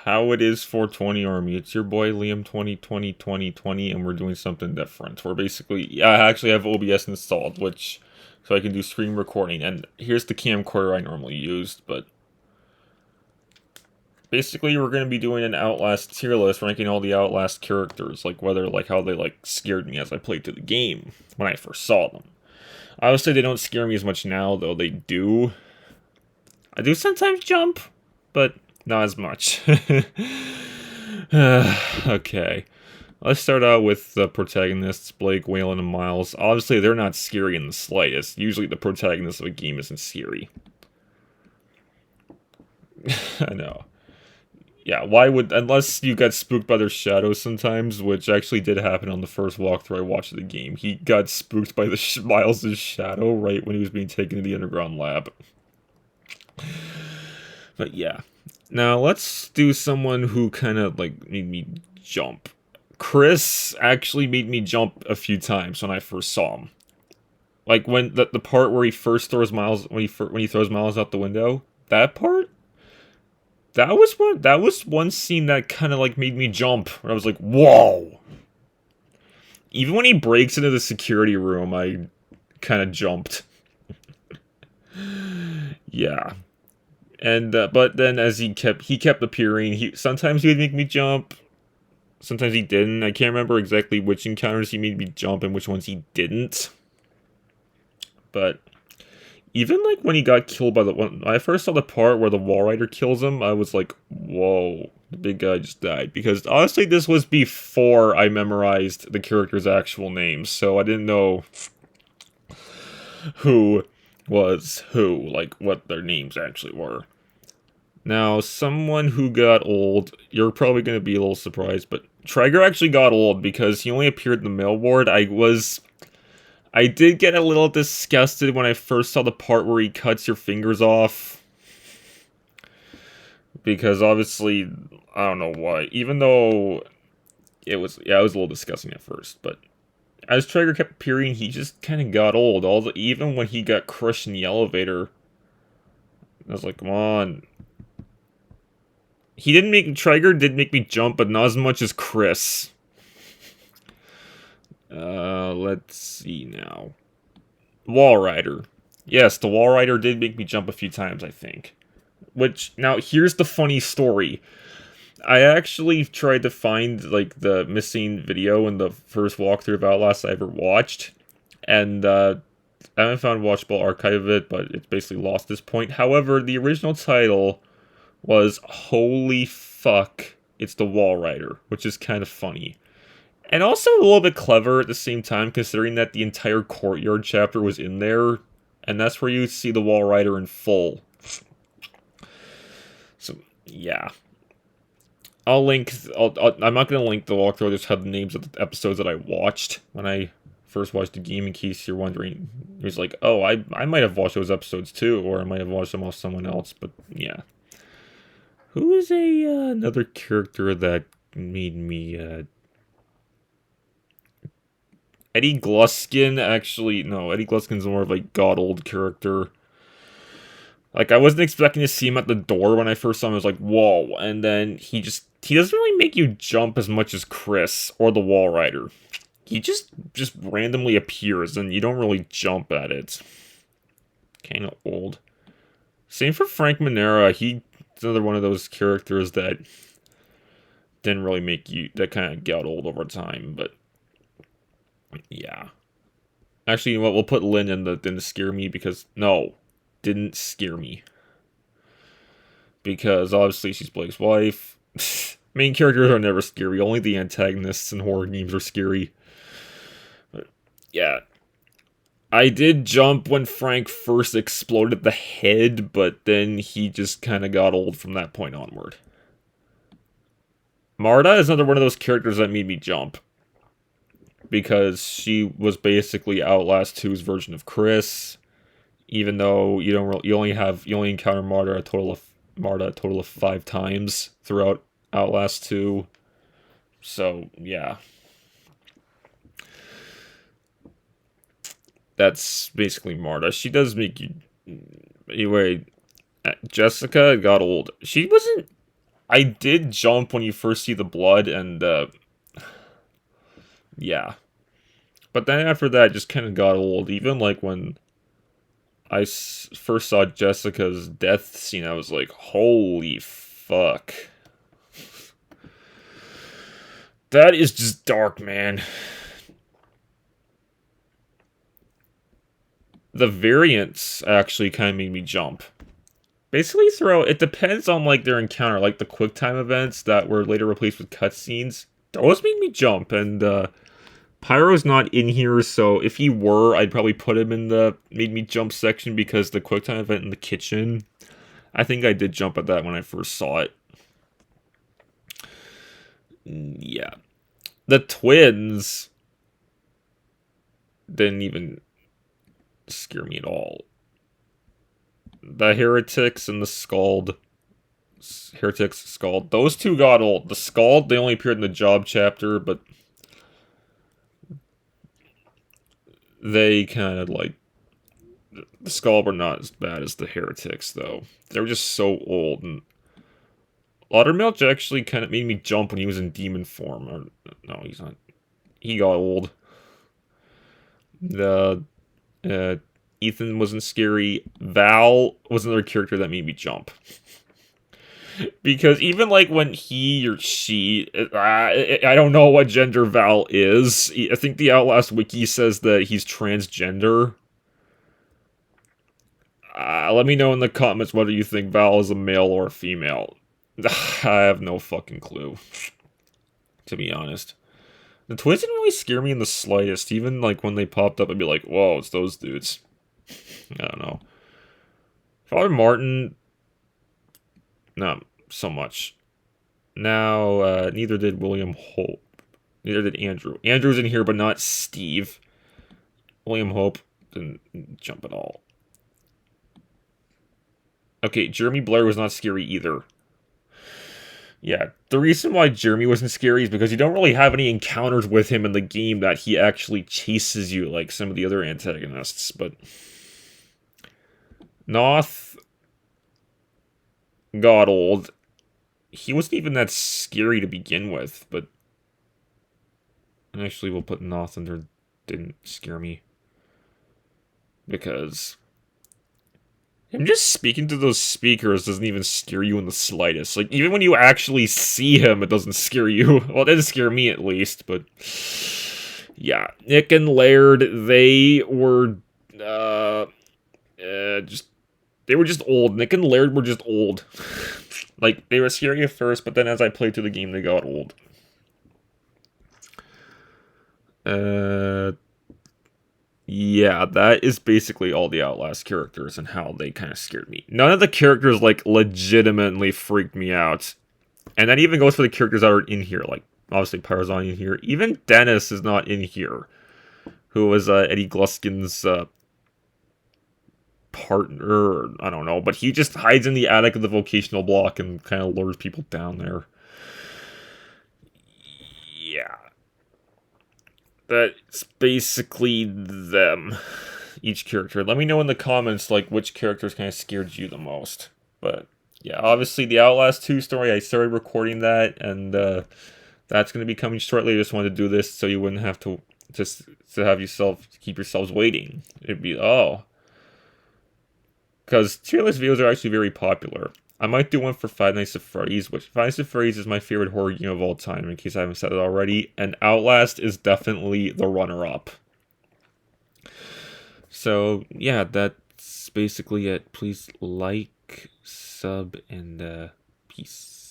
How it is 420 Army. It's your boy Liam 2020, and we're doing something different. We're basically, yeah, I actually have OBS installed, which, so I can do screen recording. And here's the camcorder I normally used, but basically we're going to be doing an Outlast tier list, ranking all the Outlast characters, like whether, like how they like scared me as I played through the game when I first saw them. Obviously they don't scare me as much now, though they do. I do sometimes jump, but not as much. Okay. Let's start out with the protagonists, Blake, Waylon, and Miles. Obviously, they're not scary in the slightest. Usually the protagonist of a game isn't scary. I know. Yeah, why would... Unless you got spooked by their shadows sometimes, which actually did happen on the first walkthrough I watched of the game. He got spooked by the Miles' shadow right when he was being taken to the underground lab. But yeah. Now, let's do someone who kind of, like, made me jump. Chris actually made me jump a few times when I first saw him. Like, when the part where he first throws Miles, when he throws Miles out the window, that part? That was one scene that kind of, like, made me jump. Where I was like, whoa! Even when he breaks into the security room, I kind of jumped. Yeah. And but then as he kept appearing. Sometimes he would make me jump. Sometimes he didn't. I can't remember exactly which encounters he made me jump and which ones he didn't. But even like when he got killed by when I first saw the part where the WALRIDER kills him, I was like, "Whoa, the big guy just died." Because honestly, this was before I memorized the characters' actual names, so I didn't know who was who, like what their names actually were. Now, someone who got old, you're probably going to be a little surprised, but Traeger actually got old because he only appeared in the mail ward. I did get a little disgusted when I first saw the part where he cuts your fingers off. Because obviously, I don't know why, even though it was a little disgusting at first, but as Traeger kept appearing, he just kind of got old. Even when he got crushed in the elevator, I was like, come on. Traeger did make me jump, but not as much as Chris. Let's see now. WALRIDER. Yes, the WALRIDER did make me jump a few times, I think. Which, now, here's the funny story. I actually tried to find, like, the missing video in the first walkthrough of Outlast I ever watched. And, I haven't found a watchable archive of it, but it's basically lost at this point. However, the original title was Holy Fuck, It's the WALRIDER, which is kind of funny. And also a little bit clever at the same time, considering that the entire courtyard chapter was in there, and that's where you see the WALRIDER in full. So, yeah. I'm not going to link the walkthrough, I just have the names of the episodes that I watched when I first watched the game, in case you're wondering. It was like, oh, I might have watched those episodes too, or I might have watched them off someone else, but yeah. Who is another character that made me, Eddie Gluskin, actually, no, Eddie Gluskin's more of a god-old character. Like, I wasn't expecting to see him at the door when I first saw him. I was like, whoa, and then he doesn't really make you jump as much as Chris or the WALRIDER. He just randomly appears, and you don't really jump at it. Kinda old. Same for Frank Manera. He's another one of those characters that didn't really make you, that kind of got old over time, but yeah. Actually, you know what? We'll put Lynn in the didn't scare me because no, didn't scare me because obviously she's Blake's wife. Main characters are never scary. Only the antagonists in horror games are scary. But yeah, I did jump when Frank first exploded the head, but then he just kind of got old from that point onward. Marta is another one of those characters that made me jump. Because she was basically Outlast 2's version of Chris. Even though you only encounter Marta a total of 5 times throughout Outlast 2. So, yeah. That's basically Marta. She does make you... Anyway, Jessica got old. She wasn't... I did jump when you first see the blood, and, yeah. But then after that, it just kind of got old. Even, like, when I first saw Jessica's death scene, I was like, holy fuck. That is just dark, man. The variants actually kind of made me jump. Basically, it depends on, like, their encounter. Like, the QuickTime events that were later replaced with cutscenes, those made me jump, and, Pyro's not in here, so if he were, I'd probably put him in the made me jump section, because the QuickTime event in the kitchen, I think I did jump at that when I first saw it. Yeah. The twins didn't even scare me at all. The heretics and the Scald. Heretics, Scald. Those two got old. The Scald, they only appeared in the job chapter, but they kind of, like, the Scald were not as bad as the heretics, though. They were just so old, and Laudermilch actually kind of made me jump when he was in demon form. Or, no, he's not. He got old. The Ethan wasn't scary. Val was another character that made me jump. Because even, like, when he or she... I don't know what gender Val is. I think the Outlast wiki says that he's transgender. Let me know in the comments whether you think Val is a male or a female. I have no fucking clue, to be honest. The twins didn't really scare me in the slightest. Even, like, when they popped up, I'd be like, whoa, it's those dudes. I don't know. Father Martin... not so much. Now, neither did William Hope. Neither did Andrew. Andrew's in here, but not Steve. William Hope didn't jump at all. Okay, Jeremy Blair was not scary either. Yeah, the reason why Jeremy wasn't scary is because you don't really have any encounters with him in the game that he actually chases you like some of the other antagonists, but... Noth got old. He wasn't even that scary to begin with, but... Actually, we'll put Noth under didn't scare me. Because... him just speaking to those speakers doesn't even scare you in the slightest. Like, even when you actually see him, it doesn't scare you. Well, it didn't scare me, at least, but... yeah. Nick and Laird, they were... they were just old. Nick and Laird were just old. Like, they were scary at first, but then as I played through the game, they got old. Yeah, that is basically all the Outlast characters and how they kind of scared me. None of the characters, like, legitimately freaked me out. And that even goes for the characters that are in here. Like, obviously, Pyro's not in here. Even Dennis is not in here. Who was Eddie Gluskin's partner, I don't know, but he just hides in the attic of the vocational block and kind of lures people down there. Yeah. That's basically them. Each character. Let me know in the comments, like, which characters kind of scared you the most. But, yeah, obviously the Outlast 2 story, I started recording that, and that's going to be coming shortly. I just wanted to do this so you wouldn't have to just to have keep yourselves waiting. It'd be, oh. Because tier list videos are actually very popular. I might do one for Five Nights at Freddy's, which Five Nights at Freddy's is my favorite horror game of all time, in case I haven't said it already, and Outlast is definitely the runner-up. So, yeah, that's basically it. Please like, sub, and peace.